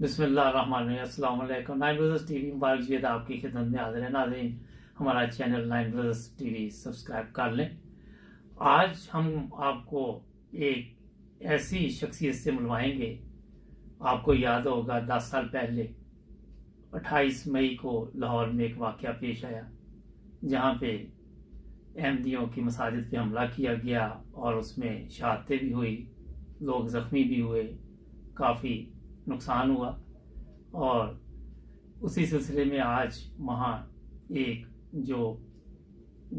बिस्मिल्लाहिर्रहमानिर्रहीम। अस्सलाम वालेकुम। नाइन ब्रदर्स टीवी मुबारक जी आपकी खिदमत में हाजिर है। नाज़रीन, हमारा channel nine brothers TV subscribe कर लें। आज हम आपको एक ऐसी शख्सियत से मिलवाएंगे। आपको याद होगा 10 साल पहले 28 मई को लाहौर में एक वाक़या पेश आया, जहाँ पे अहमदियों की मसाजिद पे हमला किया गया और उसमें शहादतें भी हुई, लोग ज़ख्मी भी हुए, काफ़ी नुकसान हुआ। और उसी सिलसिले में आज वहाँ एक जो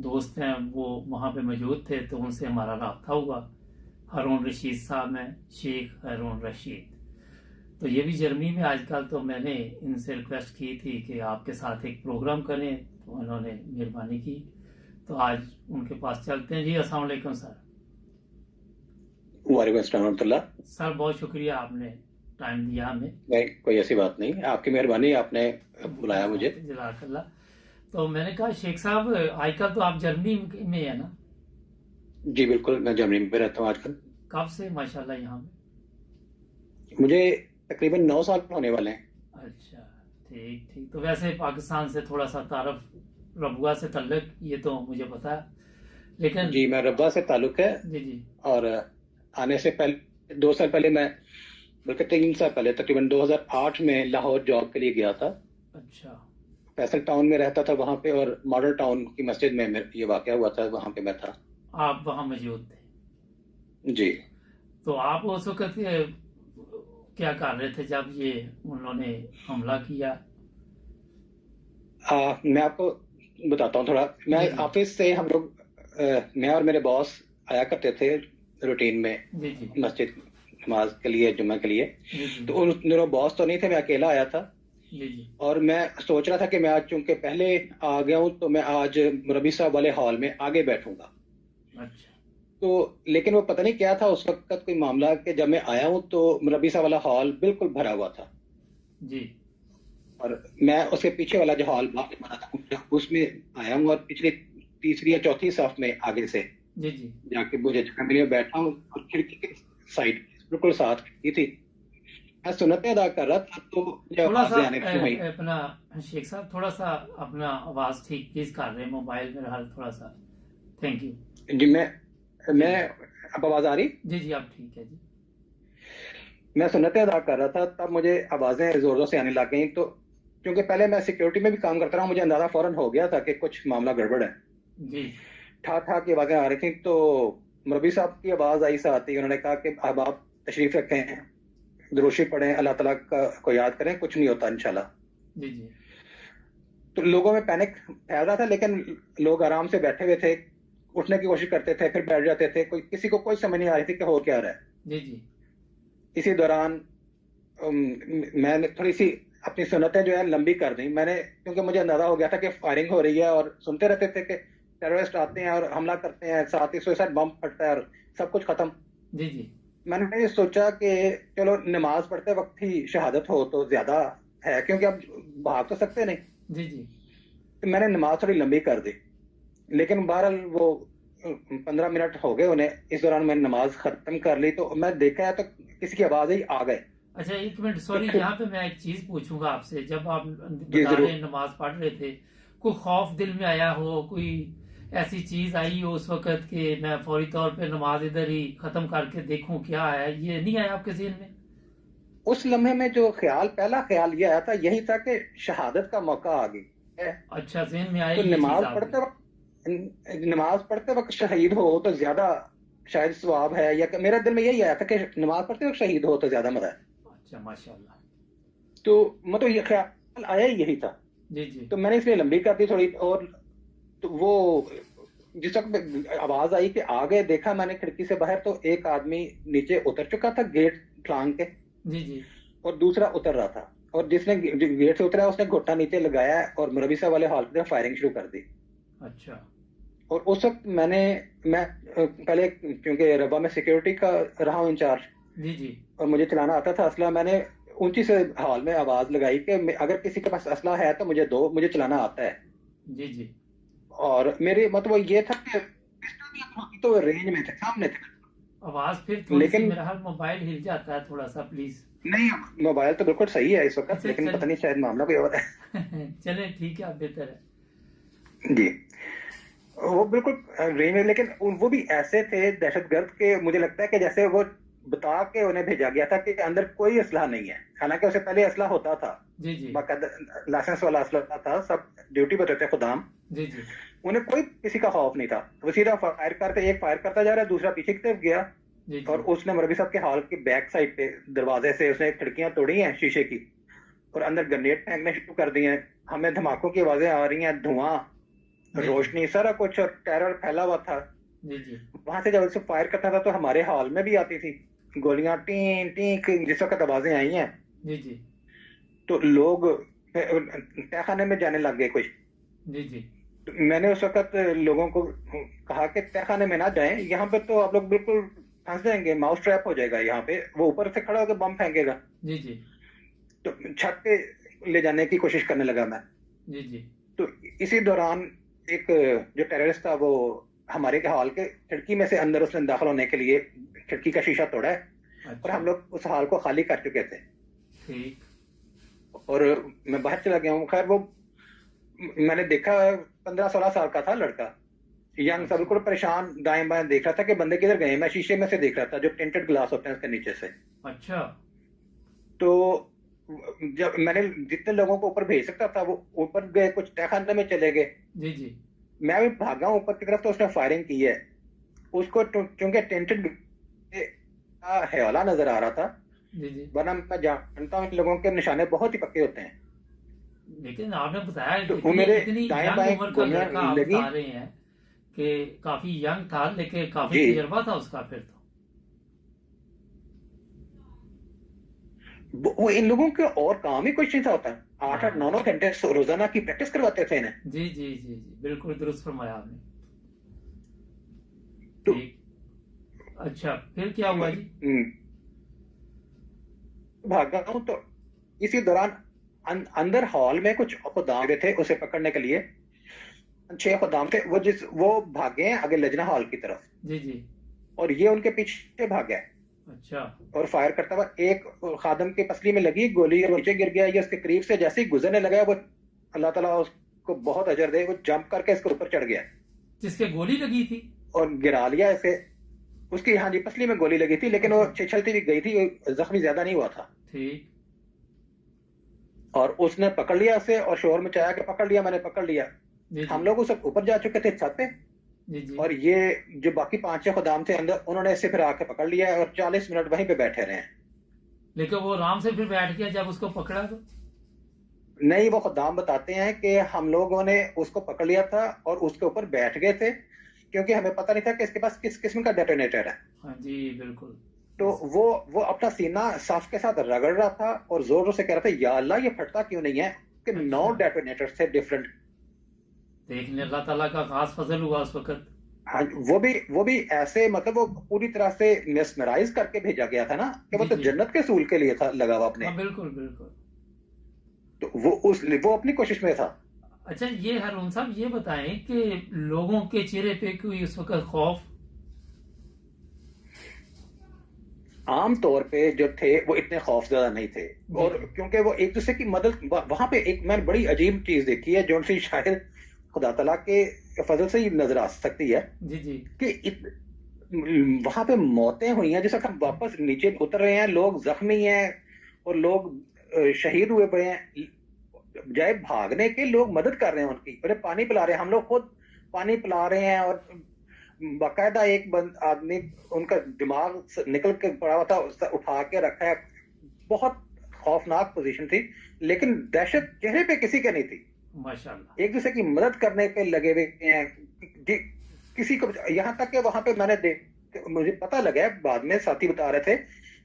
दोस्त हैं वो वहाँ पे मौजूद थे, तो उनसे हमारा रब्ता हुआ। हारून रशीद साहब हैं, शेख हारून रशीद। तो ये भी जर्मनी में आजकल, तो मैंने इनसे रिक्वेस्ट की थी कि आपके साथ एक प्रोग्राम करें, तो उन्होंने मेहरबानी की। तो आज उनके पास चलते हैं। जी अस्सलाम वालेकुम सर। वालेकुम अस्सलाम रहमतुल्लाह। सर बहुत शुक्रिया, आपने टाइम दिया हमें। नहीं, कोई ऐसी बात नहीं, आपकी मेहरबानी, आपने बुलाया मुझे। जज़ाकल्लाह। तो मैंने कहा शेख साहब, आजकल तो आप जर्मनी में है ना? जी बिल्कुल, मैं जर्मनी में रहता हूँ आजकल। कब से माशाल्लाह यहाँ में? मुझे तकरीबन 9 साल होने वाले हैं। अच्छा, ठीक ठीक। तो वैसे पाकिस्तान से थोड़ा सा तारफ, रबुआ से तल्लक, ये तो मुझे पता है, लेकिन जी, मैं रब्बा से ताल्लुक है। जी जी। और आने से पहले 2 साल पहले मैं, बल्कि 3 साल पहले, तकरीबन 2008 में लाहौर जॉब के लिए गया था। अच्छा, फैसल टाउन में रहता था वहाँ पे, और मॉडल टाउन की मस्जिद में ये वाक़या हुआ था, वहाँ पे मैं था। आप वहाँ मौजूद थे? जी। तो आप उस वक्त क्या कर रहे थे जब ये उन्होंने हमला किया? मैं आपको बताता हूँ थोड़ा। जी मैं जी ऑफिस से, हम लोग, मैं और मेरे बॉस आया करते थे रूटीन में जी जी मस्जिद नमाज के लिए, जुम्मे के लिए। जी जी तो उन दोनों बॉस तो नहीं थे, मैं अकेला आया था। जी जी। और मैं सोच रहा था कि मैं आज चूंकि पहले आ गया हूँ, तो मैं आज मुरब्बी साहब वाले हॉल में आगे बैठूंगा। अच्छा तो लेकिन वो पता नहीं क्या था उस वक्त कोई मामला, कि जब मैं आया हूँ तो मुरब्बी साहब वाला हॉल बिल्कुल भरा हुआ था। जी। और मैं उसके पीछे वाला जो हॉल बना था उसमें आया हूँ, और पिछली तीसरी या चौथी साफ में आगे से जी जी। जाके मुझे जगह मिली, मैं बैठा हूँ, और खिड़की के साइड बिल्कुल साथ खिड़की थी। मैं सुन्नतें अदा कर रहा था, तो मुझे थोड़ा सा आवाजें आने शुरू हुई। अपना शेख साहब, थोड़ा सा अपना आवाज ठीक प्लीज कर रहे हैं, मोबाइल में हाल थोड़ा सा। Thank you. जी, जी मैं जी अब आवाज आ रही। जी जी, आप ठीक है जी। मैं सुन्नतें अदा कर रहा था, तब मुझे आवाजें जोर जोर से आने लग गई। तो क्योंकि पहले मैं सिक्योरिटी में भी काम करता रहा, मुझे अंदाजा फौरन हो गया था कि कुछ मामला गड़बड़ है। जी ठा ठा की आवाजें आ रही थी। तो मौलवी साहब की आवाज आई साथ ही, उन्होंने कहा कि अब आप तशरीफ रखें, दुरूशी पढ़ें, अल्लाह ताला को याद करें, कुछ नहीं होता इंशाल्लाह। जी जी तो लोगों में पैनिक फैल रहा था, लेकिन लोग आराम से बैठे हुए थे, उठने की कोशिश करते थे, फिर बैठ जाते थे। कोई, किसी को कोई समझ नहीं आ रही थी कि हो क्या रहा है। जी जी इसी दौरान मैंने थोड़ी सी अपनी सुन्नतें जो है लंबी कर दी मैंने, क्योंकि मुझे अंदाजा हो गया था कि फायरिंग हो रही है, और सुनते रहते थे कि टेररिस्ट आते हैं और हमला करते हैं, साथ ही सुसाइड बम फटता है और सब कुछ खत्म। जी जी मैंने ये सोचा कि चलो नमाज पढ़ते वक्त ही शहादत हो तो ज्यादा है, क्योंकि अब भाग तो सकते नहीं। जी जी। तो मैंने नमाज थोड़ी लंबी कर दी, लेकिन बहरहाल वो 15 मिनट हो गए उन्हें। इस दौरान मैंने नमाज खत्म कर ली, तो मैं देखा है तो किसी की आवाज ही आ गए। अच्छा एक मिनट, तो सॉरी, फिर, यहाँ पे मैं एक चीज पूछूंगा आपसे। जब आप जी बता रहे जरूर। हैं नमाज पढ़ रहे थे, कोई खौफ दिल में आया हो, कोई ऐसी चीज आई हो उस वक्त कि मैं फौरी तौर पे नमाज इधर ही खत्म करके देखूं क्या है, ये नहीं आया आपके जहन में? उस लम्हे में जो ख्याल, पहला ख्याल ये आया था, यही था कि शहादत का मौका आ गई है। अच्छा, जहन में आई तो ये चीज आपके? नमाज पढ़ते वक्त शहीद हो तो ज्यादा शायद सवाब है, या मेरे दिल में यही आया था कि नमाज पढ़ते वक्त शहीद हो तो ज्यादा मजा है। अच्छा माशाल्लाह। तो मतलब ये ख्याल आया ही यही था। जी जी तो मैंने इसलिए लंबी कर दी थोड़ी। और तो वो जिस वक्त आवाज आई कि आ गए, देखा मैंने खिड़की से बाहर, तो एक आदमी नीचे उतर चुका था गेट फांग के, जी जी। और दूसरा उतर रहा था। और जिसने गेट से उतरा उसने घुट्टा नीचे लगाया और मुरब्बी साहब वाले हॉल पे फायरिंग शुरू कर दी। अच्छा। और उस वक्त मैं पहले, क्योंकि रबा में सिक्योरिटी का रहा हूँ इंचार्ज, जी जी और मुझे चलाना आता था असला, मैंने ऊंची से हॉल में आवाज लगाई कि अगर किसी के पास असला है तो मुझे दो, मुझे चलाना आता है। जी जी। और मेरे मतलब वो ये था कि पिस्टल भी होती तो रेंज में थे, सामने थे। आवाज फिर थोड़ी सी लेकिन मेरा हाल मोबाइल हिल जाता है थोड़ा सा, प्लीज। नहीं, मोबाइल तो बिल्कुल सही है इस वक्त, अच्छा लेकिन चल पता नहीं शायद मामला कोई और है। चले ठीक है, अब बेहतर है। जी, वो बिल्कुल रेंज में, लेकिन वो भी ऐसे थे दहशतगर्द के, मुझे लगता है कि जैसे वो बता के उन्हें भेजा गया था कि अंदर कोई असला नहीं है, हालांकि उससे पहले असला होता था, जी जी बाकायदा लाइसेंस वाला असला था, सब ड्यूटी पर रहते खुदाम। जी जी उन्हें कोई किसी का खौफ नहीं था, वो सीधा फायर करते, एक फायर करता जा रहा है, दूसरा पीछे की तरफ गया, जी और जी उसने मौलवी साहब के हॉल की बैक साइड पे दरवाजे से उसने खिड़कियां तोड़ी हैं शीशे की, और अंदर ग्रेनेड फेंकने शुरू कर दिए हैं। हमें धमाकों की आवाजें आ रही हैं, धुआं, जी जी रोशनी, सारा कुछ, और टेरर फैला हुआ था। जी जी वहां से जब उसे फायर करता था तो हमारे हॉल में भी आती थी गोलियां, टी टी, जिस वक्त आवाजें आई हैं जी जी तो लोग तहखाने में जाने लग गए कुछ। जी जी तो मैंने उस वक्त लोगों को कहा कि तहखाने में ना जाएं, यहाँ पे तो आप लोग बिल्कुल फंस जाएंगे, माउस ट्रैप हो जाएगा, यहाँ पे वो ऊपर से खड़ा होकर बम फेंकेगा। जी जी तो छत पे ले जाने की कोशिश करने लगा मैं। जी जी तो इसी दौरान एक जो टेररिस्ट था वो हमारे के हॉल के खिड़की में से अंदर उसने दाखिल होने के लिए खिड़की का शीशा तोड़ा है, और अच्छा हम लोग उस हॉल को खाली कर चुके थे, ठीक। और मैं बाहर चला गया हूँ। खैर वो मैंने देखा 15-16 साल का था लड़का, यंग सा, अच्छा बिल्कुल परेशान, दाएं बाएं देख रहा था कि बंदे किधर गए। मैं शीशे में से देख रहा था, जो टिंटेड ग्लास होते हैं उसके नीचे से। अच्छा तो जब मैंने जितने लोगों को ऊपर भेज सकता था वो ऊपर गए, कुछ तहखाने में चले गए, जी जी मैं भी भागा ऊपर की तरफ, तो उसने फायरिंग की है। उसको चूंकि टेंटेड का हवाला नजर आ रहा था, जी जी वरना मैं जानता हूँ इन लोगों के निशाने बहुत ही पक्के होते हैं। लेकिन आपने बताया तो वो इतनी मेरे इतनी दाएं यंग बाएं उम्र का गोलियां लड़का आप लगी। बता रहे हैं कि काफी यंग था, लेकिन काफी जी, तजर्बा था उसका फिर तो। वो इन लोगों के और काम ही कुछ नहीं था होता, 8-8 9 हाँ घंटे रोजाना की प्रैक्टिस करवाते थे इन्हें। जी जी जी जी बिल्कुल दुरुस्त फरमाया आपने। तो ठीक। अच्छा फिर क्या हुआ जी? भागा हूं तो इसी दौरान अंदर हॉल में कुछ खुदाम थे उसे पकड़ने के लिए, 6 खुदाम थे, वो भागे हैं आगे लजना हॉल की तरफ, जी जी और ये उनके पीछे भाग गया, अच्छा और फायर करता हुआ एक खादम के पसली में लगी गोली और नीचे गिर गया। ये उसके करीब से जैसे ही गुजरने लगा, वो अल्लाह ताला उसको बहुत अजर दे, वो जंप करके इसके ऊपर चढ़ गया जिसके गोली लगी थी? और गिरा लिया इसे। उसकी, हाँ जी, पसली में गोली लगी थी, लेकिन वो अच्छा छिछलती भी गई थी, जख्मी ज्यादा नहीं हुआ था। ठीक। और उसने पकड़ लिया उसे और शोर मचाया कि पकड़ लिया, मैंने पकड़ लिया। जी हम जी लोग उस ऊपर जा चुके थे छत पे, जी जी और ये जो बाकी 5-6 खुदाम थे अंदर, उन्होंने इसे फिर आके पकड़ लिया और 40 मिनट वहीं पे बैठे रहे। लेकिन वो आराम से फिर बैठ गया जब उसको पकड़ा तो? नहीं, वो खुदाम बताते हैं कि हम लोगों ने उसको पकड़ लिया था और उसके ऊपर बैठ गए थे, क्योंकि हमें पता नहीं था कि इसके पास किस किस्म का डेटोनेटर है। हाँ जी बिल्कुल। तो वो अपना सीना साफ के साथ रगड़ रहा था और जोर जोर से कह रहा था, या अल्लाह ये फटता क्यों नहीं है, कि 9 अच्छा, डेटोनेटर थे डिफरेंट। देखने अल्लाह ताला का खास फजल हुआ उस वक्त। हाँ, वो भी ऐसे, मतलब वो पूरी तरह से मेस्मराइज करके भेजा गया था ना, कि वो जी तो जी जन्नत के सूल के लिए था लगा हुआ अपने। हाँ बिल्कुल बिल्कुल। तो वो अपनी कोशिश में था। अच्छा ये हारून साहब ये बताएं कि लोगों के चेहरे पे कोई उस वक्त खौफ? आम तौर पे जो थे वो इतने खौफ ज्यादा नहीं थे, जी और जी क्योंकि वो एक दूसरे की मदद, वहां पे एक मैंने बड़ी अजीब चीज देखी है जो सी शायद खुदा तला के फजल से ही नजर आ सकती है, जी जी कि वहां पे मौतें हुई हैं, जिस वक्त हम वापस नीचे उतर रहे हैं, लोग जख्मी हैं और लोग शहीद हुए पड़े हैं, बजाय भागने के लोग मदद कर रहे हैं उनकी, उन्हें पानी पिला रहे हैं, हम लोग खुद पानी पिला रहे हैं, और बाकायदा एक आदमी उनका दिमाग निकल के पड़ा हुआ था, उसका उठा के रखा है। बहुत खौफनाक पोजीशन थी, लेकिन दहशत चेहरे पे किसी के नहीं थी। माशाल्लाह। एक दूसरे की मदद करने पे लगे हुए हैं, किसी को, यहाँ तक कि वहां पे मुझे पता लगा है, बाद में साथी बता रहे थे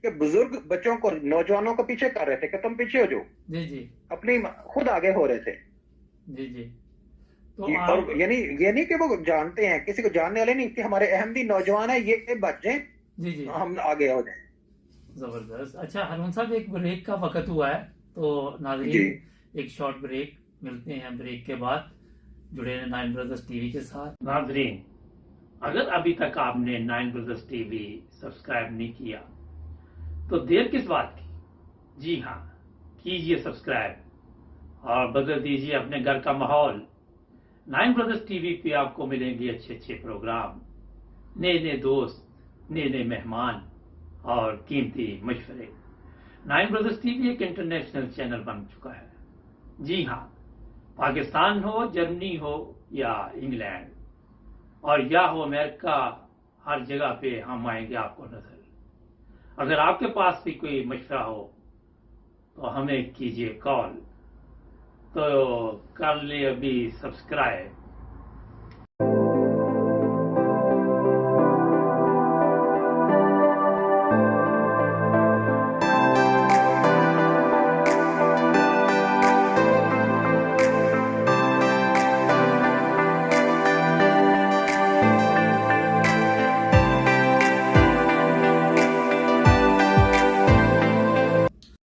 कि बुजुर्ग बच्चों को, नौजवानों को पीछे कर रहे थे कि तुम पीछे हो जाओ, जी जी अपनी खुद आगे हो रहे थे। जी जी तो और आप यानी ये नहीं कि वो जानते हैं, किसी को जानने वाले नहीं, कि हमारे अहमदी नौजवान है, ये बच जाए, जी जी हम आगे हो जाए। जबरदस्त। अच्छा हारून साहब एक ब्रेक का वक्त हुआ है, तो जी, नाजरीन एक शॉर्ट ब्रेक, मिलते हैं ब्रेक के बाद। जुड़े रहें नाइन ब्रदर्स टीवी के साथ। नाजरीन अगर अभी तक आपने नाइन ब्रदर्स टीवी सब्सक्राइब नहीं किया तो देर किस बात की। जी हाँ, कीजिए सब्सक्राइब और बदल दीजिए अपने घर का माहौल। नाइन ब्रदर्स टीवी पे आपको मिलेंगे अच्छे अच्छे प्रोग्राम, नए नए दोस्त, नए नए मेहमान और कीमती मशवरे। नाइन ब्रदर्स टीवी एक इंटरनेशनल चैनल बन चुका है। जी हाँ, पाकिस्तान हो, जर्मनी हो या इंग्लैंड और या हो अमेरिका, हर जगह पे हम आएंगे आपको नजर। अगर आपके पास भी कोई मशवरा हो तो हमें कीजिए कॉल। तो कर ले अभी सब्सक्राइब।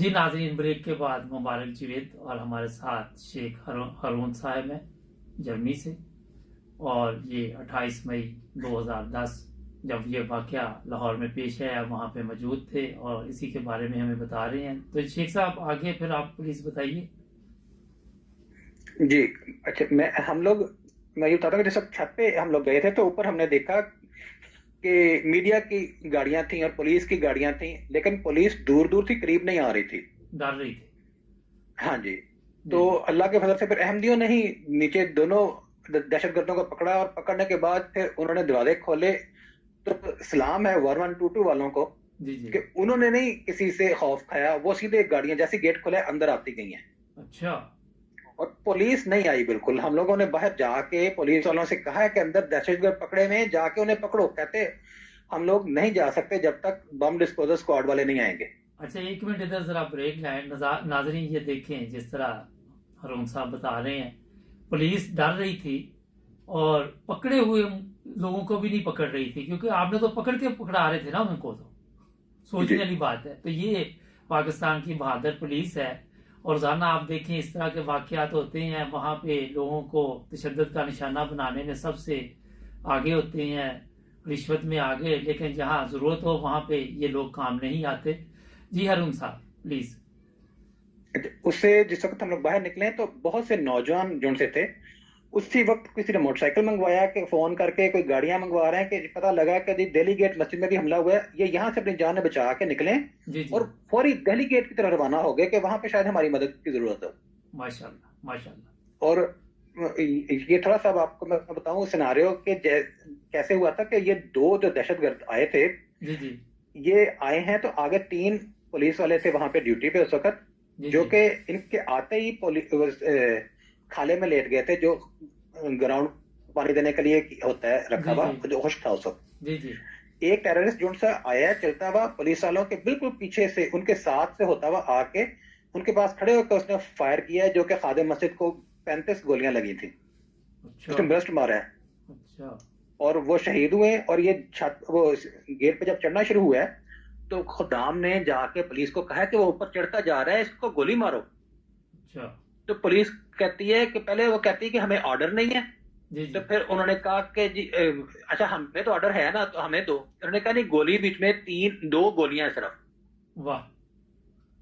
जी नाज़रीन, ब्रेक के बाद मुबारक जावेद और हमारे साथ शेख हारून साहब हैं जर्मनी से। और ये 28 मई 2010 जब ये वाक़या लाहौर में पेश आया, वहाँ पे मौजूद थे और इसी के बारे में हमें बता रहे हैं। तो शेख साहब आगे फिर आप प्लीज़ बताइए। जी। अच्छा, मैं ये बताता हूँ कि जब छत पे हम लोग गए थे तो ऊपर हमने देखा कि मीडिया की गाड़ियां थी और पुलिस की गाड़ियां थी, लेकिन पुलिस दूर दूर थी, करीब नहीं आ रही थी, डर रही थी। हाँ जी। तो अल्लाह के फजल से फिर अहमदियों ने ही नीचे दोनों दहशतगर्दों को पकड़ा और पकड़ने के बाद फिर उन्होंने दरवाजे खोले। तो सलाम है 1122 वालों को जी जी। कि उन्होंने नहीं किसी से खौफ खाया, वो सीधे गाड़ियां जैसी गेट खोले अंदर आती गई हैं। अच्छा। और पुलिस नहीं आई बिल्कुल। हम लोगों ने बाहर जाके पुलिस वालों से कहा है कि अंदर दहशतगर्द पकड़े हुए हैं, जाके उन्हें पकड़ो। कहते हम लोग नहीं जा सकते जब तक बम डिस्पोजल स्क्वाड वाले नहीं आएंगे। अच्छा, एक मिनट इधर जरा ब्रेक लाइन। नाजरीन ये देखें, जिस तरह हारून साहब बता रहे हैं, पुलिस डर रही थी और पकड़े हुए लोगों को भी नहीं पकड़ रही थी, क्योंकि आपने तो पकड़ के पकड़ा रहे थे ना उनको। तो सोचने वाली बात है। तो ये पाकिस्तान की बहादुर पुलिस है। और रोजाना आप देखें इस तरह के वाकयात होते हैं, वहां पे लोगों को तशद्दुद का निशाना बनाने में सबसे आगे होते हैं, रिश्वत में आगे। लेकिन जहां जरूरत हो वहां पे ये लोग काम नहीं आते। जी हारून साहब प्लीज। उससे जिस वक्त हम लोग बाहर निकले तो बहुत से नौजवान जो से थे, उसी वक्त किसी ने मोटरसाइकिल मंगवाया कि फोन करके कोई गाड़ियां मंगवा रहे हैं कि पता लगा कि जी दिल्ली गेट मस्जिद में भी हमला हुआ है, ये यहाँ से अपनी जान बचा के निकले जी जी। और फौरी दिल्ली गेट की तरफ रवाना हो गए कि वहां पे शायद हमारी मदद की जरूरत हो। माशाल्लाह माशाल्लाह। और ये थोड़ा सा आपको मैं बताऊं सिनारियो के कैसे हुआ था कि ये दो जो दहशतगर्द आए थे, जी जी। ये आए हैं तो आगे 3 पुलिस वाले थे वहां पे ड्यूटी पे उस वक्त, जो कि इनके आते ही खाले में लेट गए थे, जो ग्राउंड पानी देने के लिए होता है रखा हुआ, जो होश था उस वक्त। जी जी। एक टेररिस्ट जो सा आया चलता हुआ पुलिस वालों के बिल्कुल पीछे से, उनके साथ से होता हुआ आके उनके पास खड़े होकर उसने फायर किया, जो कि खादिम मस्जिद को 35 गोलियां लगी थी। अच्छा। उसने ब्रस्ट मारा है। अच्छा। और वो शहीद हुए। और ये वो गेट पे जब चढ़ना शुरू हुआ है तो खुदाम ने जाके पुलिस को कहा कि वो ऊपर चढ़ता जा रहा है, इसको गोली मारो। अच्छा। तो पुलिस कहती है कि पहले वो कहती है कि हमें ऑर्डर नहीं है। जी जी। तो फिर उन्होंने कहा कि जी अच्छा हमें तो ऑर्डर है ना, तो हमें दो। उन्होंने कहा नहीं, गोली बीच में 2 गोलियां सिर्फ। वाह,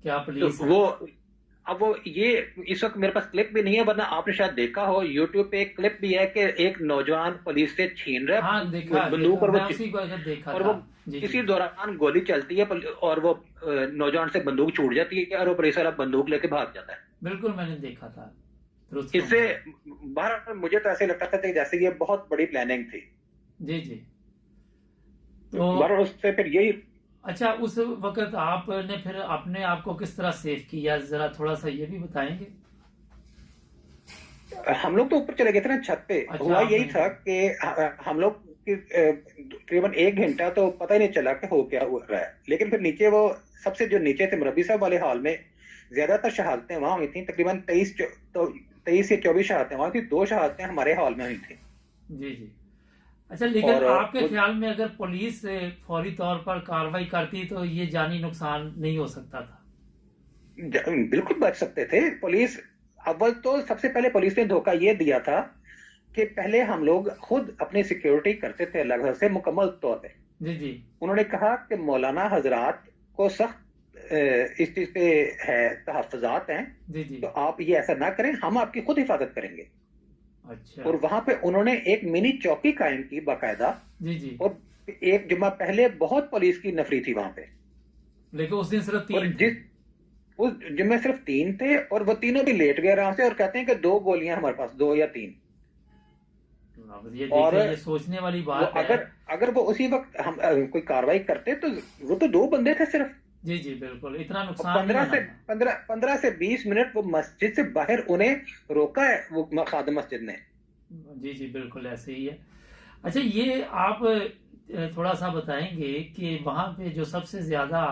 क्या पुलिस तो वो अब वो ये इस वक्त मेरे पास क्लिप भी नहीं है, वरना आपने शायद देखा हो यूट्यूब पे एक क्लिप भी है कि एक नौजवान पुलिस से छीन रहा है। हाँ देखा, बंदूक पर वो उसी को अगर देखा और था। वो इसी दौरान गोली चलती है और वो नौजवान से बंदूक छूट जाती है और वो पुलिस वाला बंदूक लेके भाग जाता है। बिल्कुल मैंने देखा था। इससे बाहर मुझे तो ऐसे लगता था कि जैसे ये बहुत बड़ी प्लानिंग थी। जी जी। तो बाहर उससे फिर यही। अच्छा, उस वक्त आपने फिर अपने आप को किस तरह सेव किया, जरा थोड़ा सा ये भी बताएंगे। हम लोग तो ऊपर चले गए थे ना छत पे। अच्छा, हुआ यही था कि हम लोग तकरीबन 1 घंटा तो पता ही नहीं चला कि हो क्या हुआ है। लेकिन फिर नीचे वो सबसे जो नीचे थे मुरब्बी साहब वाले हॉल में ज्यादातर शहादतें वहां हुई थी। तकरीबन 23 या 24 शहादतें वहां थी, 2 शहादतें हमारे हॉल में हुई थी। जी जी। अच्छा, लेकिन आपके ख्याल में अगर पुलिस फौरी तौर पर कार्रवाई करती तो ये जानी नुकसान नहीं हो सकता था? बिल्कुल बच सकते थे। पुलिस अव्वल तो सबसे पहले पुलिस ने धोखा ये दिया था कि पहले हम लोग खुद अपनी सिक्योरिटी करते थे लगभग से मुकम्मल तौर पे। जी जी उन्होंने कहा कि मौलाना हजरात को सख्त इस चीज पे है, तहफ़्फ़ुज़ात हैं, जी जी। तो आप ये ऐसा ना करें, हम आपकी खुद हिफाजत करेंगे। अच्छा। और वहां पे उन्होंने एक मिनी चौकी कायम की बाकायदा। जी जी। और एक जुम्मा पहले बहुत पुलिस की नफरी थी वहां पे। लेकिन उस दिन सिर्फ और 3 थे। जिस उस जुम्मे सिर्फ 3 थे और वो तीनों भी लेट गए आराम से और कहते हैं कि 2 गोलियां हमारे पास, 2 या 3। अब ये और देखें, ये सोचने वाली वो बात है। अगर अगर वो उसी वक्त हम कोई कार्रवाई करते तो वो तो 2 बंदे थे सिर्फ। जी जी बिल्कुल, इतना और नुकसान नहीं होना था। 15 से 20 मिनट वो मस्जिद से बाहर उन्हें रोका है वो खादिम मस्जिद ने। जी जी बिल्कुल ऐसे ही है। अच्छा, ये आप थोड़ा सा बताएंगे कि वहां पे जो सबसे ज्यादा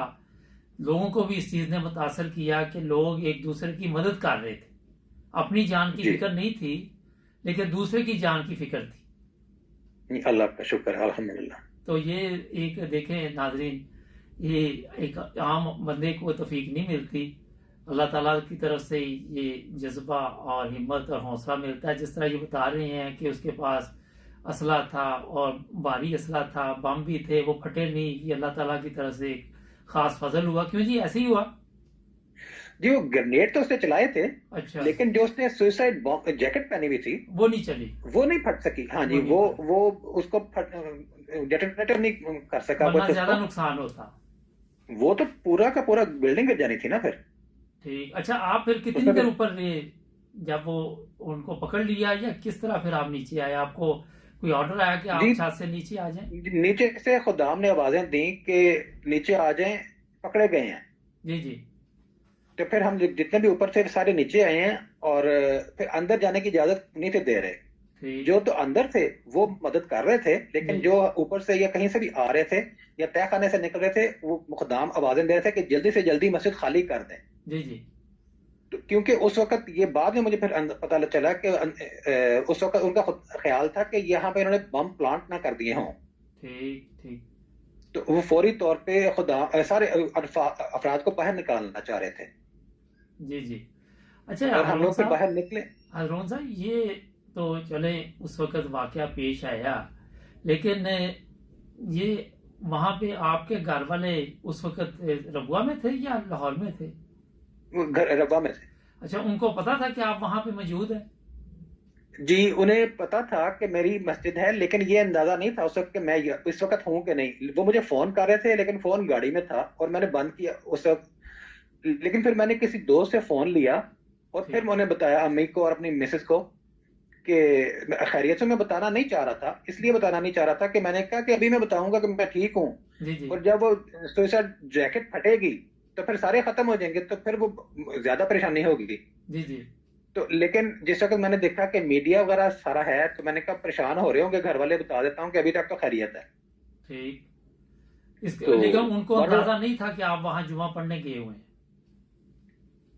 लोगों को भी इस चीज ने मुतासर किया कि लोग एक दूसरे की मदद कर रहे थे, अपनी जान की जी, फिक्र नहीं थी लेकिन दूसरे की जान की फिक्र थी। अल्लाह का शुक्र है, अल्हम्दुलिल्लाह। तो ये एक देखें नाजरीन, ये एक आम बंदे को तौफीक नहीं मिलती, अल्लाह ताला की तरफ से ये जज्बा और हिम्मत और हौसला मिलता है। जिस तरह ये बता रहे हैं कि उसके पास असला था और भारी असला था, बम भी थे, वो फटे नहीं, ये अल्लाह ताला की तरफ से एक खास फजल हुआ। क्यों जी, ऐसे ही हुआ? जी, वो ग्रेनेड तो उसने चलाए थे, अच्छा। लेकिन जो उसने सुसाइड जैकेट पहनी हुई थी वो नहीं चली। वो नहीं फट सकी। हाँ वो जी, नहीं फटी, वो उसको डेटोनेटर नहीं कर सका वरना कुछ ज्यादा उसको। नुकसान होता। वो तो पूरा का पूरा बिल्डिंग गिर जानी थी ना फिर। ठीक। अच्छा, आप फिर कितनी उसमें देर फिर ऊपर रहे जब वो उनको पकड़ लिया, या किस तरह फिर आप नीचे आए? आपको कोई ऑर्डर आया कि जी, आप छत से नीचे आ जाएं? नीचे से खुदाम ने आवाजें दी कि नीचे आ जाएं, पकड़े गए हैं। जी जी। तो फिर हम जितने भी ऊपर थे सारे नीचे आए हैं और फिर अंदर जाने की इजाजत नहीं थे दे रहे। ठीक। जो तो अंदर थे वो मदद कर रहे थे, लेकिन जी जो ऊपर से या कहीं से भी आ रहे थे या तय खाने से निकल रहे थे वो खुदाम आवाजें दे रहे थे कि जल्दी से जल्दी मस्जिद खाली कर दें। जी जी। तो क्योंकि उस वक्त ये बाद में मुझे फिर पता चला कि उस वक्त उनका ख्याल था कि यहाँ पे इन्होंने बम प्लांट ना कर दिए हों। ठीक ठीक। तो वो फौरी तौर पे खुदा सारे अफराद को बाहर निकालना चाह रहे थे। जी जी। अच्छा और हम हजरों लोग फिर साहब, बाहर निकले। ये तो चले उस वक्त वाकया पेश आया, लेकिन ये वहां पे आपके घर वाले उस वक्त रबुआ में थे या लाहौर में थे? वो घर रवा में थे। अच्छा, उनको पता था कि आप वहां पे मौजूद हैं? जी, उन्हें पता था कि मेरी मस्जिद है, लेकिन ये अंदाजा नहीं था उस वक्त कि मैं इस वक्त हूं कि नहीं। वो मुझे फोन कर रहे थे लेकिन फोन गाड़ी में था और मैंने बंद किया उस वक्त। लेकिन फिर मैंने किसी दोस्त से फोन लिया और फिर ठीक। मैंने बताया अम्मी को और अपनी मिसेस को कि खैरियत से मैं बताना नहीं चाह रहा था। इसलिए बताना नहीं चाह रहा था कि मैंने कहा कि अभी मैं बताऊंगा कि मैं ठीक हूँ, जी जी। और जब वो सुसाइड जैकेट फटेगी तो फिर सारे खत्म हो जाएंगे, तो फिर वो ज्यादा परेशानी होगी। जी जी। तो लेकिन जिस वक्त मैंने देखा कि मीडिया वगैरह सारा है तो मैंने कहा परेशान हो रहे होंगे घर वाले, बता देता हूँ कि अभी तक तो खैरियत है। ठीक। तो लेकिन उनको मॉडल अंदाजा नहीं था कि आप वहां जुमा पढ़ने गए हुए हैं?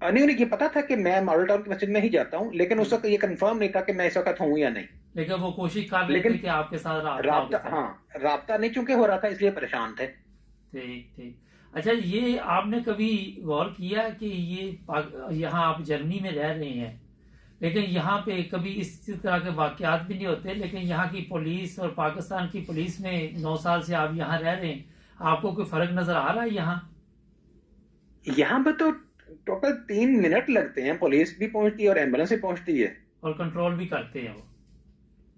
नहीं, उन्हें ये पता था कि मैं मॉडल टाउन की मस्जिद में ही जाता हूँ, लेकिन उस ठीक। वक्त ये कंफर्म नहीं था कि मैं इस वक्त हूँ या नहीं। लेकिन वो कोशिश कर रहे थे लेकिन कि आपके साथ राबता हो राबता, किस तरह। हाँ, राबता नहीं चूंकि हो रहा था इसलिए परेशान थे। ठीक ठीक। अच्छा, ये आपने कभी गौर किया कि ये यहाँ आप जर्मनी में रह रहे हैं, लेकिन यहाँ पे कभी इस तरह के वाकयात भी नहीं होते, लेकिन यहाँ की पुलिस और पाकिस्तान की पुलिस में 9 साल से आप यहाँ रह रहे हैं, आपको कोई फर्क नजर आ रहा है यहाँ? यहाँ पे तो टोटल 3 मिनट लगते हैं, पुलिस भी पहुंचती है और एम्बुलेंस भी पहुंचती है। और कंट्रोल भी करते हैं वो?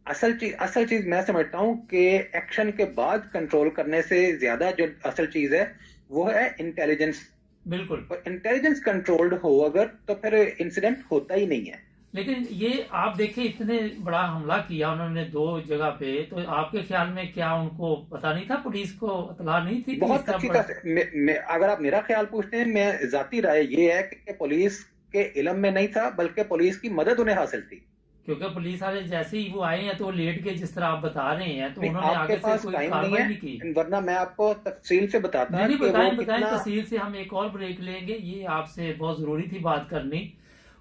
असल चीज मैं समझता हूँ कि एक्शन के बाद कंट्रोल करने से ज्यादा जो असल चीज है वो है इंटेलिजेंस। बिल्कुल। और इंटेलिजेंस कंट्रोल्ड हो अगर तो फिर इंसिडेंट होता ही नहीं है। लेकिन ये आप देखें, इतने बड़ा हमला किया उन्होंने 2 जगह पे, तो आपके ख्याल में क्या उनको पता नहीं था, पुलिस को इत्तला नहीं थी कि इस बहुत तरह अच्छी बड़ा? तरह से अगर आप मेरा ख्याल पूछते हैं, मैं जाती राय ये है कि पुलिस के इलम में नहीं था, बल्कि पुलिस की मदद उन्हें हासिल थी। क्योंकि पुलिस वाले जैसे ही वो आए हैं तो वो लेट के, जिस तरह आप बता रहे हैं, तो नहीं, उन्होंने आपके आगे से पास कोई टाइम नहीं कार्रवाई नहीं की। है, वरना मैं आपको तफसील से बताता नहीं नहीं, कि वो बताएं बताएं कितना। तफसील से। हम एक और ब्रेक लेंगे, ये आपसे बहुत जरूरी थी बात करनी।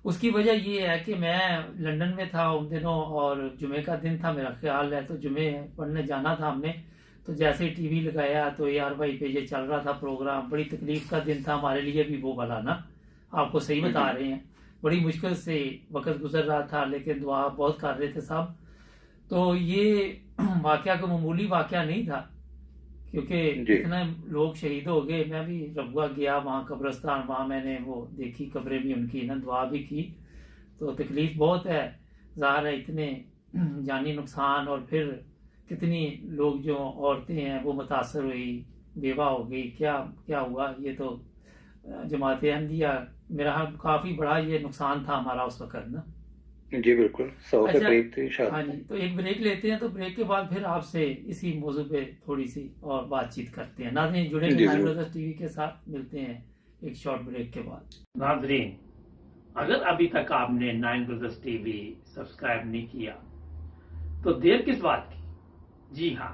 उसकी वजह ये है कि मैं लंदन में था उन दिनों और जुमे का दिन था मेरा ख्याल है, तो जुमे पढ़ने जाना था हमने। तो जैसे ही टीवी लगाया तो AR पे ये चल रहा था प्रोग्राम, बड़ी तकलीफ का दिन था हमारे लिए भी वो वाला ना, आपको सही बता रहे हैं। बड़ी मुश्किल से वक्त गुजर रहा था, लेकिन दुआ बहुत कर रहे थे साहब। तो ये वाकया को मामूली वाकया नहीं था, क्योंकि इतने लोग शहीद हो गए। मैं भी रबुआ गया, वहाँ कब्रिस्तान, वहाँ मैंने वो देखी कब्रें भी उनकी ना, दुआ भी की। तो तकलीफ बहुत है, ज़ाहिर है, इतने जानी नुकसान, और फिर कितनी लोग जो औरतें हैं वो मुतासर हुई, बेवा हो गई, क्या क्या हुआ। ये तो जमात अहमदिया, मेरा काफ़ी बड़ा ये नुकसान था हमारा उस वक्त ना। जी बिल्कुल, 100 के करीब थी शायद। हाँ जी, तो एक ब्रेक लेते हैं, तो ब्रेक के बाद फिर आपसे इसी मौजू पे थोड़ी सी और बातचीत करते हैं। नाज़रीन जुड़े हैं नाइन ब्रदर्स टीवी के साथ, मिलते हैं एक शॉर्ट ब्रेक के बाद। नाज़रीन, अगर अभी तक आपने नाइन ब्रदर्स टीवी सब्सक्राइब नहीं किया तो देर किस बात की। जी हाँ,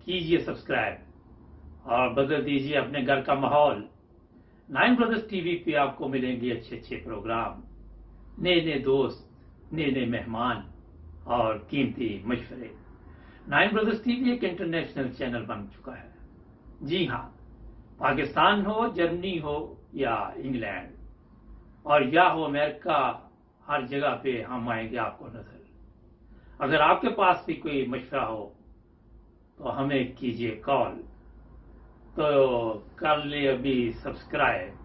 कीजिए सब्सक्राइब और बदल दीजिए अपने घर का माहौल। नाइन ब्रदर्स टीवी पे आपको मिलेंगे अच्छे अच्छे प्रोग्राम, नए नए दोस्त, नए नए मेहमान और कीमती मशवरे। नाइन ब्रदर्स टीवी एक इंटरनेशनल चैनल बन चुका है। जी हाँ, पाकिस्तान हो, जर्मनी हो या इंग्लैंड, और या हो अमेरिका, हर जगह पे हम आएंगे आपको नजर। अगर आपके पास भी कोई मशवरा हो तो हमें कीजिए कॉल। तो कर ले अभी सब्सक्राइब।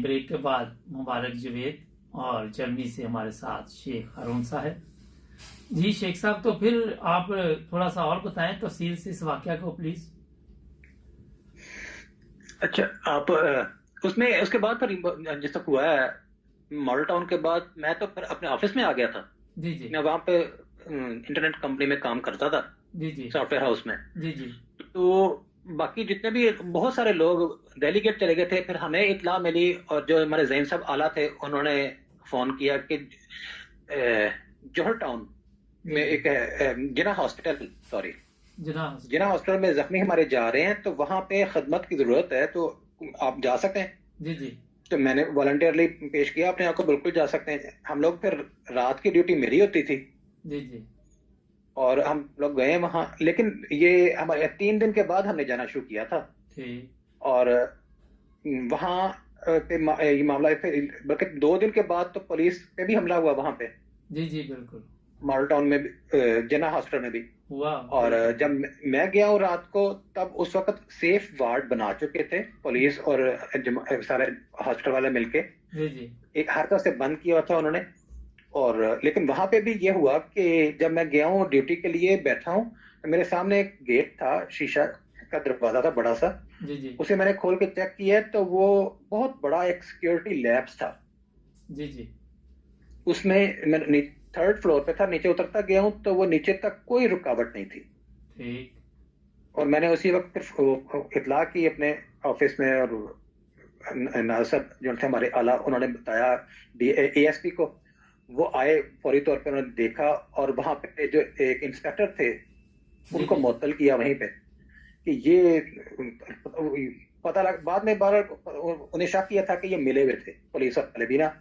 ब्रेक के बाद मुबारक जवेद और जर्मनी से हमारे साथ शेख हारून साहब। जी शेख साहब, तो फिर आप थोड़ा सा और बताएं तफसील से इस वाकया को प्लीज। अच्छा, आप उसमें उसके बाद फिर जिस तक हुआ है मॉडल टाउन के बाद, मैं तो फिर अपने ऑफिस में आ गया था। जी जी। मैं वहां पे इंटरनेट कंपनी में काम करता था। जी जी। सॉफ्टवेयर हाउस में। जी जी। तो बाकी जितने भी बहुत सारे लोग दिल्ली गेट चले गए थे, फिर हमें इत्ला मिली, और जो हमारे जैन साहब आला थे उन्होंने फोन किया कि जौहर टाउन में एक जिना हॉस्पिटल, सॉरी जिना हॉस्पिटल में जख्मी हमारे जा रहे हैं, तो वहां पे खदमत की जरूरत है, तो आप जा सकते हैं। जी जी। तो मैंने वॉलंटियरली पेश किया अपने आप को, बिल्कुल जा सकते हैं। हम लोग फिर रात की ड्यूटी मेरी होती थी। जी जी। और हम लोग गए वहां, लेकिन ये हमारे 3 दिन के बाद हमने जाना शुरू किया था। और वहां ये मामला फिर, बल्कि 2 दिन के बाद तो पुलिस पे भी हमला हुआ वहां पे। जी जी बिल्कुल। मॉडल टाउन में भी, जिना हॉस्पिटल में भी हुआ। और जब मैं गया हूँ रात को, तब उस वक्त सेफ वार्ड बना चुके थे पुलिस और सारे हॉस्पिटल वाले मिलके। जी जी। एक हर तरफ से बंद किया था उन्होंने। और लेकिन वहां पे भी ये हुआ कि जब मैं गया हूँ ड्यूटी के लिए, बैठा हूँ, तो मेरे सामने एक गेट था, शीशा का दरवाजा था बड़ा सा। जी जी। उसे मैंने खोल के चेक किया, तो वो बहुत बड़ा एक सिक्योरिटी लैब्स था। जी जी। उसमें मैं 3rd फ्लोर पे था, नीचे उतरता गया हूँ तो वो नीचे तक कोई रुकावट नहीं थी। ठीक। और मैंने उसी वक्त इतला की अपने ऑफिस में, और नासर जो थे हमारे आला, उन्होंने बताया ASP को। वो आए, फौरी तौर पे उन्होंने देखा, और वहां पे जो एक इंस्पेक्टर थे उनको मुअत्तल किया वहीं पे, कि ये पता लग, बाद में बार उन्हें शक किया था कि ये मिले हुए थे पुलिस वाले भी ना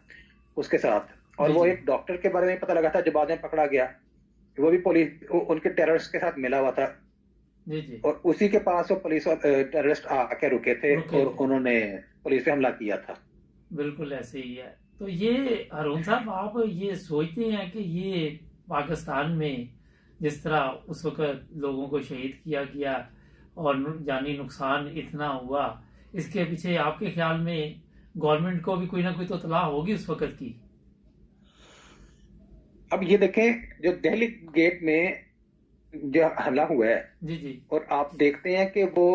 उसके साथ। और वो एक डॉक्टर के बारे में पता लगा था जो बाद में पकड़ा गया, वो भी पुलिस उनके टेररिस्ट के साथ मिला हुआ था। जी जी। और उसी के पास वो पुलिस टेररिस्ट आके रुके थे और उन्होंने पुलिस पे हमला किया था। बिल्कुल ऐसे ही है। तो ये हारून साहब, आप ये सोचते हैं कि ये पाकिस्तान में जिस तरह उस वक्त लोगों को शहीद किया गया और जानी नुकसान इतना हुआ, इसके पीछे आपके ख्याल में गवर्नमेंट को भी कोई ना कोई तो तलाह होगी उस वक्त की? अब ये देखें, जो दिल्ली गेट में जो हमला हुआ है, जी जी, और आप देखते हैं कि वो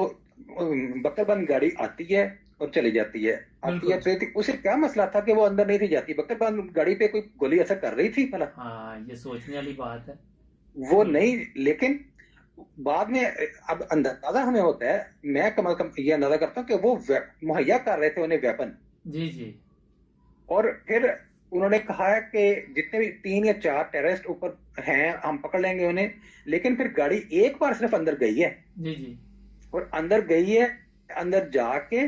बख्तरबंद गाड़ी आती है और चली जाती है, आती है, तो उसे क्या मसला था कि वो अंदर नहीं थी जाती? बख्तरबंद गाड़ी पे कोई गोली असर कर रही थी भला? हाँ, ये सोचने वाली बात है। वो नहीं, लेकिन बाद में अब अंदाजा हमें होता है, मैं कम से कम ये अंदाजा करता हूँ कि वो मुहैया कर रहे थे उन्हें वेपन। जी जी। और फिर उन्होंने कहा है कि जितने भी 3 या 4 टेररिस्ट ऊपर हैं हम पकड़ लेंगे उन्हें। लेकिन फिर गाड़ी एक बार सिर्फ अंदर गई है। जी जी। और अंदर गई है, अंदर जाके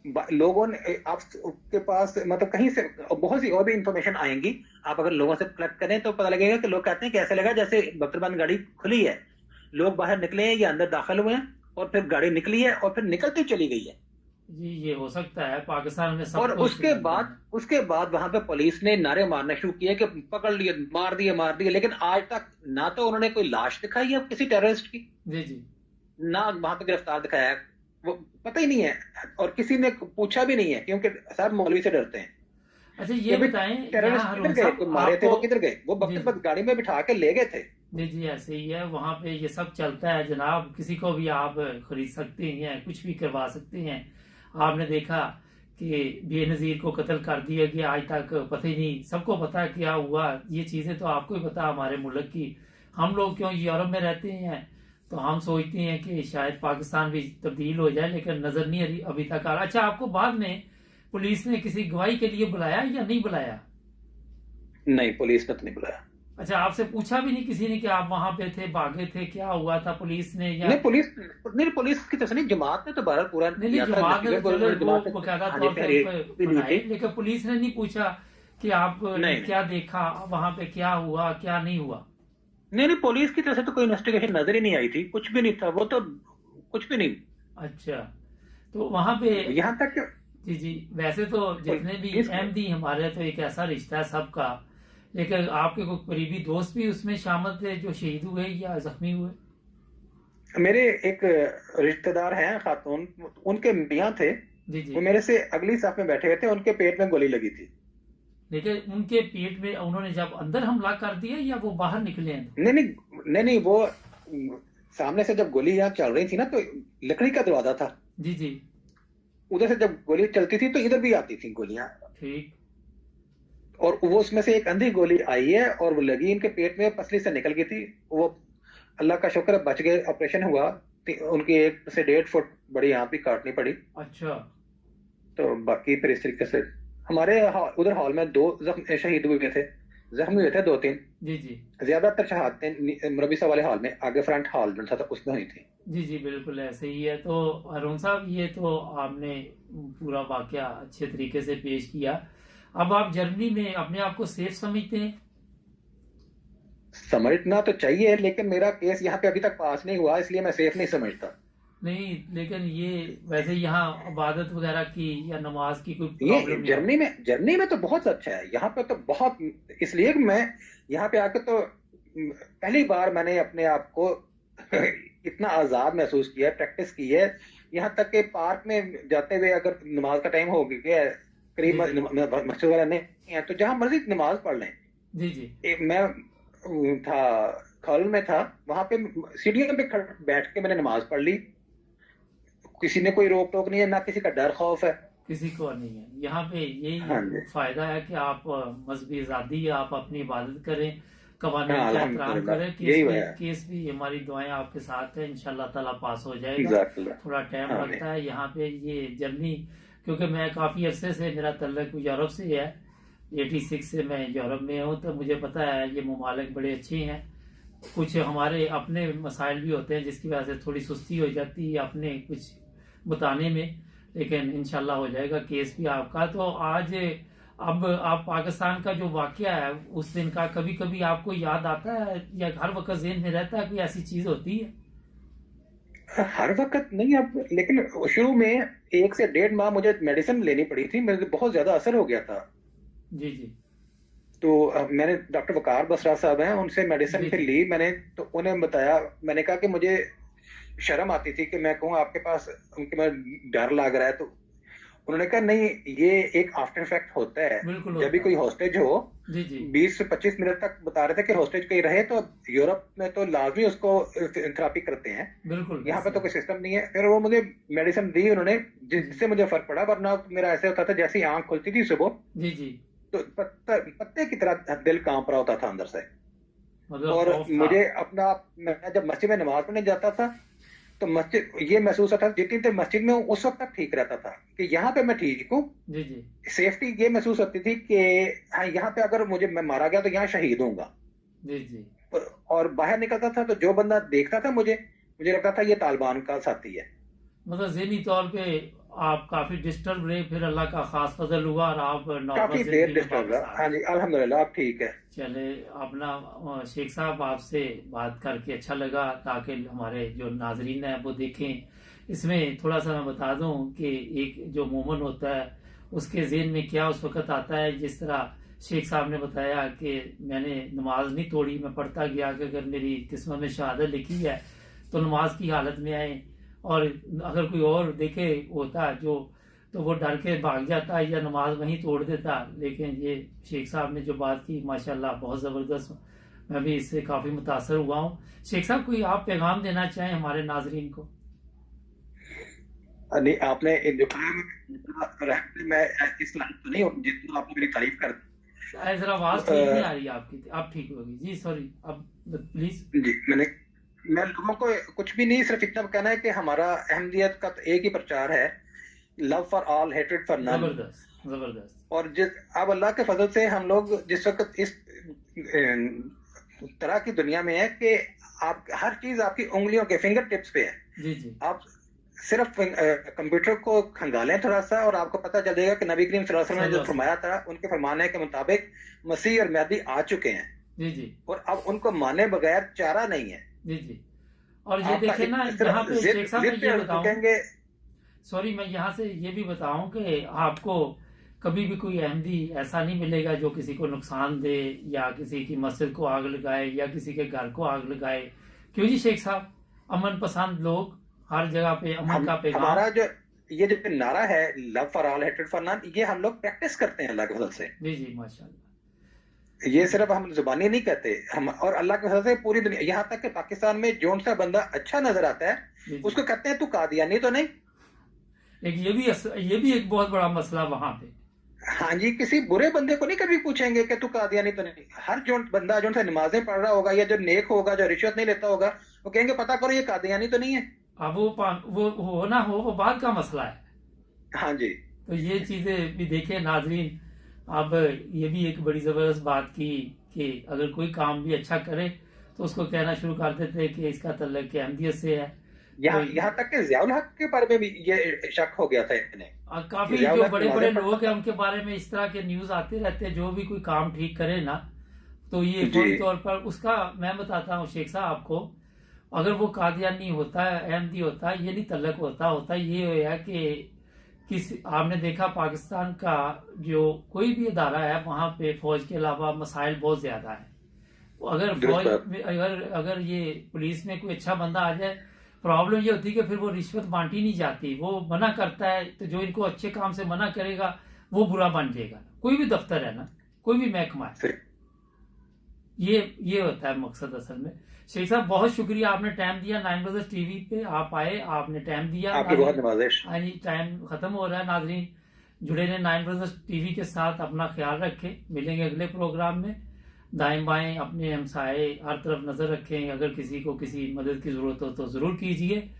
लोगों ने आपके पास मतलब कहीं से बहुत सी और भी इंफॉर्मेशन आएंगी। आप अगर लोगों से कलेक्ट करें तो पता लगेगा कि लोग कहते हैं कि ऐसा लगा जैसे बख्तरबंद गाड़ी खुली है, लोग बाहर निकले हैं या अंदर दाखिल हुए हैं और फिर गाड़ी निकली है और फिर निकलती चली गई है। जी ये हो सकता है, पाकिस्तान में सब और कुछ उसके बाद वहां पे पुलिस ने नारे मारना शुरू किए कि पकड़ लिए, मार दिए, लेकिन आज तक ना तो उन्होंने कोई लाश दिखाई है किसी टेररिस्ट की, जी जी। ना वहां पे गिरफ्तार दिखाया है, वो पता ही नहीं है। और किसी ने पूछा भी नहीं है क्योंकि सब मौलवी से डरते हैं अच्छा कि ये भाई बताएं टेररिस्ट यहाँ किधर हरून गए, साहब तो मारे थे आपको। वो किधर गए, वो जी वक्त गाड़ी में बिठा के ले गए थे। जी जी ऐसे ही है, वहां पे ये सब चलता है जनाब, किसी को भी आप खरीद सकते हैं, कुछ भी करवा सकते हैं। आपने देखा कि बेनजीर को कत्ल कर दिया गया, आज तक पता ही नहीं, सबको पता क्या हुआ, ये चीजें तो आपको ही पता हमारे मुल्क की। हम लोग क्यों यूरोप में रहते हैं तो हम सोचते हैं कि शायद पाकिस्तान भी तब्दील हो जाए, लेकिन नजर नहीं अभी तक आ रहा। अच्छा आपको बाद में पुलिस ने किसी गवाही के लिए बुलाया या नहीं बुलाया? नहीं, पुलिस ने तो नहीं बुलाया। अच्छा आपसे पूछा भी नहीं किसी ने कि आप वहां पे थे, भागे थे, क्या हुआ था, पुलिस ने या नहीं, पुलिस की तरफ से नहीं, जमात ने तो भारत पूरा नहीं? नहीं किया था जमात ने तो चलो इन्वेस्टिगेट, वो जमात ने बकायदा हाँ जी तौर तहरीर पे भी दी बनाए, थी। लेकिन पुलिस ने नहीं पूछा कि आपने नहीं नहीं क्या देखा वहां पे, क्या हुआ क्या नहीं हुआ? नहीं नहीं, पुलिस की तरफ से तो कोई इन्वेस्टिगेशन नजर ही नहीं आई थी, कुछ भी नहीं था, वो तो कुछ भी नहीं। अच्छा तो वहां पे यहाँ तक कि जी जी, वैसे तो जितने भी पुलिस अहमदी हमारे तो एक ऐसा रिश्ता है सबका, लेकिन आपके कोई करीबी दोस्त भी उसमें शामिल थे जो शहीद हुए या जख्मी हुए? मेरे एक रिश्तेदार हैं खातून, उनके मियाँ थे, जी जी। वो मेरे से अगली साफ में बैठे हुए थे, उनके पेट में गोली लगी थी। लेकिन उनके पेट में उन्होंने जब अंदर हमला कर दिया या वो बाहर निकले हैं? नहीं नहीं नहीं नहीं, वो सामने से जब गोली यहाँ चल रही थी ना, तो लकड़ी का दरवाजा था, जी जी। उधर से जब गोली चलती थी तो इधर भी आती थी गोलियां, ठीक। और वो उसमें से एक अंधी गोली आई है और वो लगी इनके पेट में, पसली से निकल गई थी वो। अल्लाह का शुक्र है बच गए, ऑपरेशन हुआ, उनकी 1 से 1.5 फुट बड़ी यहाँ भी काटनी पड़ी। अच्छा। तो बाकी फिर इस तरीके से हमारे उधर हॉल में 2 जख्म शहीद हुए थे, जख्मी हुए थे 2-3। जी जी। ज्यादातर शहादतें मरबी साहब वाले हॉल में, आगे फ्रंट हॉल में था, उसमें हुई थी। जी जी बिल्कुल ऐसे ही है। तो अरुण साहब ये तो आपने पूरा वाकया अच्छे तरीके से पेश किया। अब आप जर्मनी में अपने आप को सेफ समझते हैं? समझना तो चाहिए, लेकिन मेरा केस यहाँ पे अभी तक पास नहीं हुआ, इसलिए मैं सेफ नहीं समझता। नहीं लेकिन ये वैसे यहाँ इबादत वगैरह की या नमाज की कोई ये प्रॉब्लम नहीं? जर्मनी में तो बहुत अच्छा है, यहाँ पे तो बहुत, इसलिए कि मैं यहाँ पे आके तो पहली बार मैंने अपने आप को इतना आजाद महसूस किया, प्रैक्टिस की है। यहाँ तक के पार्क में जाते हुए अगर नमाज का टाइम हो गया है, करीब जी जी। मस्जिद वगैरह नहीं है, तो जहाँ मर्जी नमाज पढ़ लें। जी जी। मैं था कॉल में था, वहां पे सीढ़ियों पे बैठ के मैंने नमाज पढ़ ली, किसी ने कोई रोक टोक नहीं है, ना किसी का डर खौफ है। किसी को नहीं है यहाँ पे, हाँ यही जी, फायदा है कि आप मजहबी आज़ादी है, आप अपनी इबादत करें, कवानीन हाँ का एहतराम अल्हम्दुलिल्लाह, करें। यही है। केस भी हमारी दुआएं आपके साथ है, इंशाल्लाह ताला पास हो जाएगा। एग्जैक्टली। थोड़ा टाइम हाँ जी, लगता है यहाँ पे ये जर्नी, क्योंकि मैं काफ़ी अरसे से मेरा तल्लक यूरोप से है, 86 से मैं यूरोप में हूँ, तो मुझे पता है ये ममालिक बड़े अच्छे हैं। कुछ हमारे अपने मसाइल भी होते हैं जिसकी वजह से थोड़ी सुस्ती हो जाती है अपने कुछ बताने में, लेकिन इंशाल्लाह हो जाएगा केस भी आपका। तो आज अब आप पाकिस्तान का जो वाकया है उस दिन का कभी कभी आपको याद आता है या हर वक्त जेहन में रहता है, कोई ऐसी चीज होती है? हर वक्त नहीं, अब लेकिन शुरू में 1 से 1.5 माह मुझे मेडिसिन लेनी पड़ी थी, मेरे बहुत ज्यादा असर हो गया था। जी जी। तो मैंने डॉक्टर वकार बसरा साहब हैं, उनसे मेडिसिन जी फिर जी। ली मैंने, तो उन्हें बताया, मैंने कहा कि मुझे शर्म आती थी कि मैं कहूँ आपके पास, उनके मैं डर लग रहा है, तो उन्होंने कहा नहीं, ये एक आफ्टर इफेक्ट होता है। बिल्कुल जब भी होता कोई है। हॉस्टेज हो, जी जी। 20 से 25 मिनट तक बता रहे थे कि हॉस्टेज कहीं रहे, तो यूरोप में तो लाजमी उसको थेरापी करते हैं, बिल्कुल यहाँ पे वैसे तो कोई सिस्टम नहीं है। फिर वो मुझे मेडिसिन दी उन्होंने, जिससे मुझे फर्क पड़ा, वरना मेरा ऐसे होता था जैसे ही आंख खुलती थी सुबह, जी जी। तो पत्ते की तरह दिल कांप रहा होता था अंदर से। मतलब और खौफ था। मुझे अपना, मैं जब मस्जिद में नमाज पढ़ने जाता था, तो मस्जिद ये महसूस होता था, जितनी देर मस्जिद में हूँ उस वक्त तक ठीक रहता था कि यहाँ पे मैं ठीक हूँ। जी जी। सेफ्टी ये महसूस होती थी कि हाँ, यहाँ पे अगर मैं मारा गया तो यहाँ शहीद होऊंगा। जी जी। और बाहर निकलता था तो जो बंदा देखता था मुझे लगता था ये तालिबान का साथी है। मतलब ज़हनी तौर पे आप काफी डिस्टर्ब रहे, फिर अल्लाह का खास फजल हुआ और आप नॉर्मल काफी देर जिंदगी में डिस्टर्ब वापस रहा। आ हाँ गए। जी, अल्हम्दुलिल्लाह अब ठीक है। चले अपना शेख साहब आपसे बात करके अच्छा लगा, ताकि हमारे जो नाजरीन हैं वो देखें। इसमें थोड़ा सा मैं बता दूं कि एक जो मोमन होता है उसके ज़हन में क्या उस वक्त आता है। जिस तरह शेख साहब ने बताया कि मैंने नमाज नहीं तोड़ी, मैं पढ़ता गया कि अगर मेरी किस्मत में शहादत लिखी है तो नमाज की हालत में आए, और अगर कोई और देखे होता जो तो वो डर के भाग जाता या नमाज वहीं तोड़ देता। लेकिन ये शेख साहब ने जो बात की माशाल्लाह बहुत ज़बरदस्त, मैं भी इससे काफ़ी मुतासर हुआ हूँ। शेख साहब कोई आप पैगाम देना चाहें हमारे नाजरीन को? नहीं, आपने जो कहा मैं इस लायक तो नहीं हूँ जितना आपने मेरी तारीफ कर दी। जरा आवाज़ ठीक नहीं आ रही आपकी, आप ठीक होगी जी, सॉरी, अब प्लीज। जी, मैं लोगों को कुछ भी नहीं, सिर्फ इतना कहना है कि हमारा अहमदियत का तो एक ही प्रचार है, love for all, hatred for none. जबरदस्त जबरदस्त। और अब अल्लाह के फजल से हम लोग जिस वक्त इस तरह की दुनिया में है कि आप हर चीज आपकी उंगलियों के फिंगर टिप्स पे है। जी जी। आप सिर्फ कंप्यूटर को खंगालें थोड़ा सा और आपको पता चल जाएगा कि नबी करीम सल्लल्लाहु अलैहि वसल्लम ने जो फरमाया था उनके फरमाने के मुताबिक मसीह और महदी आ चुके हैं। जी जी। और अब उनको माने बगैर चारा नहीं है। जी जी। और ये देखे ना, यहाँ पे शेख साहब मैं ये बताऊं, सॉरी मैं यहाँ से ये भी बताऊं कि आपको कभी भी कोई अहमदी ऐसा नहीं मिलेगा जो किसी को नुकसान दे या किसी की मस्जिद को आग लगाए या किसी के घर को आग लगाए। क्यों जी शेख साहब, अमन पसंद लोग, हर जगह पे अमन का पैगाम। हमारा जो ये जो नारा है love for all, hatred for none, ये हम लोग प्रैक्टिस करते हैं अल्लाह के फजल से। जी जी माशाल्लाह। ये सिर्फ हम जुबानी नहीं कहते, हम और अल्लाह के फजल से पूरी दुनिया, यहाँ तक कि पाकिस्तान में जो सा बंदा अच्छा नजर आता है उसको कहते हैं तू कादियानी तो नहीं। ये भी एक बहुत बड़ा मसला वहां पे। हाँ जी, किसी बुरे बंदे को नहीं कभी पूछेंगे कि तू कादियानी तो नहीं। हर जो बंदा जो सा नमाजें पढ़ रहा होगा या जो नेक होगा, जो रिश्वत नहीं लेता होगा, वो कहेंगे पता करो ये कादियानी तो नहीं है। अब वो हो ना हो वो बात का मसला है। हाँ जी। तो ये चीजें भी देखें नाजरीन। अब ये भी एक बड़ी जबरदस्त बात की कि अगर कोई काम भी अच्छा करे तो उसको कहना शुरू कर देते हैं कि इसका तल्लुक अहमदियत से है। यहाँ तक कि ज़ियाउल हक के बारे में भी ये शक हो गया था इन्हें। काफी जो बड़े बड़े लोग हैं उनके बारे में इस तरह के न्यूज आते रहते हैं, जो भी कोई काम ठीक करे ना तो ये फौरी तौर पर उसका, मैं बताता हूँ शेख साहब आपको, अगर वो कादियानी होता है, अहमदी होता है, ये नहीं तल्लुक होता ये है कि आपने देखा पाकिस्तान का जो कोई भी इदारा है वहां पे फौज के अलावा मसाइल बहुत ज्यादा है। अगर फौज में अगर ये पुलिस में कोई अच्छा बंदा आ जाए, प्रॉब्लम ये होती है कि फिर वो रिश्वत बांटी नहीं जाती, वो मना करता है, तो जो इनको अच्छे काम से मना करेगा वो बुरा बन जाएगा। कोई भी दफ्तर है ना, कोई भी महकमा है, ये होता है मकसद असल में। शेख साहब बहुत शुक्रिया, आपने टाइम दिया, 9 ब्रदर्स टीवी पे आप आए, आपने टाइम दिया। आपकी बहुत नवाजिश। टाइम खत्म हो रहा है नाजरीन, जुड़े रहे 9 ब्रदर्स टीवी के साथ, अपना ख्याल रखें, मिलेंगे अगले प्रोग्राम में। दाएं बाएं अपने हमसाए हर तरफ नजर रखें, अगर किसी को किसी मदद की जरूरत हो तो जरूर कीजिए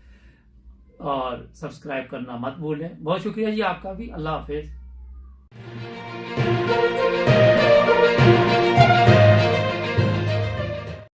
और सब्सक्राइब करना मत भूलें। बहुत शुक्रिया जी आपका भी, अल्लाह हाफिज।